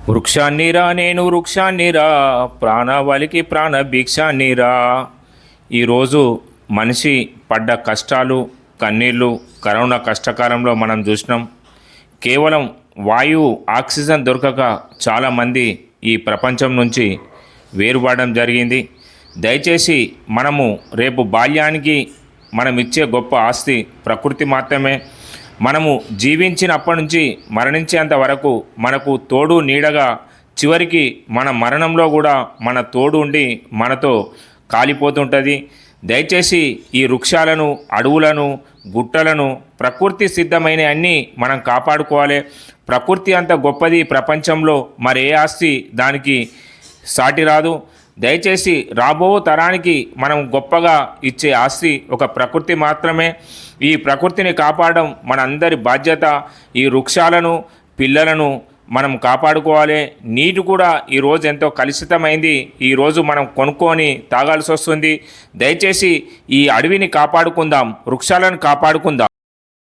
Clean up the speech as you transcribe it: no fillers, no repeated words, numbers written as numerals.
వృక్షాన్నిరా నేను వృక్షాన్నిరా ప్రాణవలికి ప్రాణ భిక్షాన్నిరా. ఈరోజు మనిషి పడ్డ కష్టాలు కన్నీళ్ళు కరోనా కష్టకాలంలో మనం చూసినాం. కేవలం వాయువు ఆక్సిజన్ దొరకక చాలామంది ఈ ప్రపంచం నుంచి వేరుపడడం జరిగింది. దయచేసి మనము రేపు బాల్యానికి మనం ఇచ్చే గొప్ప ఆస్తి ప్రకృతి మాత్రమే. మనము జీవించినప్పటి నుంచి మరణించేంత వరకు మనకు తోడు నీడగా, చివరికి మన మరణంలో కూడా మన తోడు ఉండి మనతో కాలిపోతుంటుంది. దయచేసి ఈ వృక్షాలను, అడవులను, గుట్టలను, ప్రకృతి సిద్ధమైన అన్నీ మనం కాపాడుకోవాలి. ప్రకృతి అంత గొప్పది ప్రపంచంలో మరే ఆస్తి దానికి సాటి రాదు. దయచేసి రాబో తరానికి మనం గొప్పగా ఇచ్చే ఆస్తి ఒక ప్రకృతి మాత్రమే. ఈ ప్రకృతిని కాపాడడం మనందరి బాధ్యత. ఈ వృక్షాలను, పిల్లలను మనం కాపాడుకోవాలి. నీటి కూడా ఈరోజు ఎంతో కలుషితమైంది. ఈరోజు మనం కొనుక్కొని తాగాల్సి వస్తుంది. దయచేసి ఈ అడవిని కాపాడుకుందాం, వృక్షాలను కాపాడుకుందాం.